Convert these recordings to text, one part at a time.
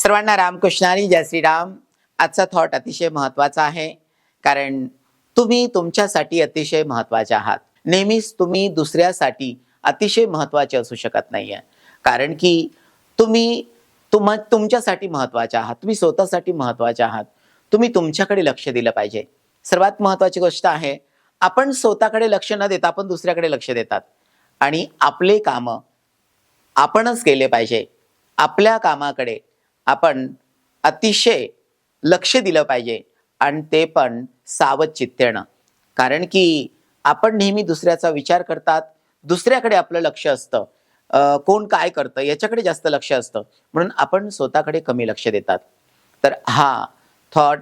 सर्वांना रामकृष्णारी जय श्रीराम। आजचा थॉट अतिशय महत्त्वाचा आहे, कारण तुम्ही तुमच्यासाठी अतिशय महत्त्वाचे आहात। नेहमीच तुम्ही दुसऱ्यासाठी अतिशय महत्त्वाचे असू शकत नाहीये, कारण की तुम्ही तुमच्यासाठी महत्त्वाचे आहात, तुम्ही स्वतःसाठी महत्त्वाचे आहात। तुम्ही तुमच्याकडे लक्ष दिलं पाहिजे। सर्वात महत्त्वाची गोष्ट आहे, आपण स्वतःकडे लक्ष न देता आपण दुसऱ्याकडे लक्ष देतात आणि आपले कामं आपणच केले पाहिजे। आपल्या कामाकडे आपण अतिशय लक्ष दिलं पाहिजे आणि ते पण सावध चित्तेनं, कारण की आपण नेहमी दुसऱ्याचा विचार करतात, दुसऱ्याकडे आपलं लक्ष असतं। कोण काय करतं याच्याकडे जास्त लक्ष असतं, म्हणून आपण स्वतःकडे कमी लक्ष देतात। तर हा थॉट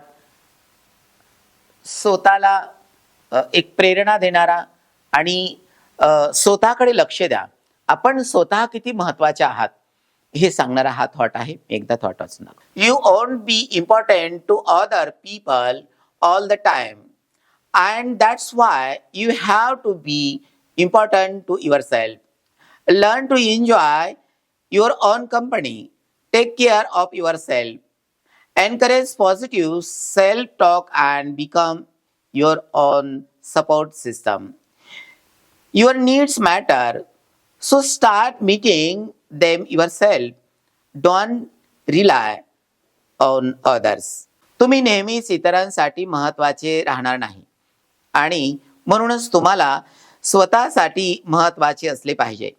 स्वतःला एक प्रेरणा देणारा आणि स्वतःकडे लक्ष द्या, आपण स्वतः किती महत्त्वाचे आहात हे सांगणारा हा थॉट आहे। एकदा थॉट वाचून दाखव। You won't be important to other people all the time, and that's why you have to be important to yourself. Learn to enjoy your own company. Take care of yourself. Encourage positive self-talk and become your own support system. Your needs matter, so start meeting them yourself. Don't rely on others. तुम्ही नेहमीच इतरांसाठी महत्त्वाचे राहणार नाही आणि म्हणूनच तुम्हाला स्वतःसाठी महत्त्वाचे असले पाहिजे।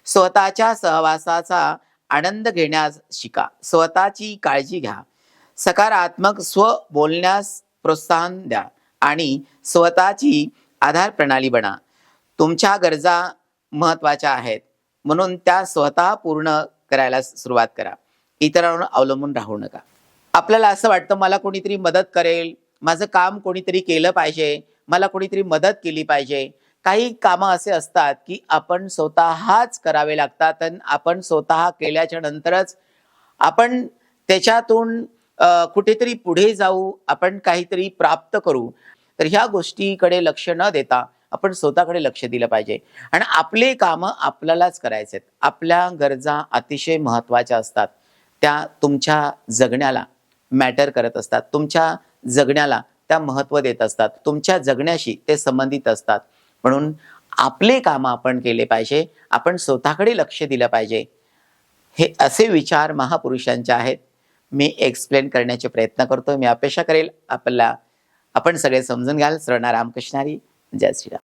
स्वतःच्या सहवासाचा आनंद घेण्यास शिका, स्वतःची काळजी घ्या, सकारात्मक स्व बोलण्यास प्रोत्साहन द्या आणि स्वतःची आधार प्रणाली बना। तुमच्या गरजा महत्त्वाच्या आहेत, म्हणून त्या स्वतः पूर्ण करायला सुरुवात करा, इतरांवर अवलंबून राहू नका। आपल्याला असं वाटतं मला कोणीतरी मदत करेल, माझं काम कोणीतरी केलं पाहिजे, मला कोणीतरी मदत केली पाहिजे। काही कामं असे असतात की आपण स्वतःच करावे लागतात आणि आपण स्वतः केल्याच्या नंतरच आपण त्याच्यातून कुठेतरी पुढे जाऊ, आपण काहीतरी प्राप्त करू। तर ह्या गोष्टीकडे लक्ष न देता आपण स्वतःकडे लक्ष दिलं पाहिजे आणि आपले कामं आपल्यालाच करायचे आहेत। आपल्या गरजा अतिशय महत्त्वाच्या असतात, त्या तुमच्या जगण्याला मॅटर करत असतात, तुमच्या जगण्याला त्या महत्त्व देत असतात, तुमच्या जगण्याशी ते संबंधित असतात। म्हणून आपले कामं आपण केले पाहिजे, आपण स्वतःकडे लक्ष दिलं पाहिजे। हे असे विचार महापुरुषांचे आहेत। मी एक्सप्लेन करण्याचे प्रयत्न करतो। मी अपेक्षा करेल आपण सगळे समजून घ्याल। सर्वांना रामकृष्णारी जय श्रीराम।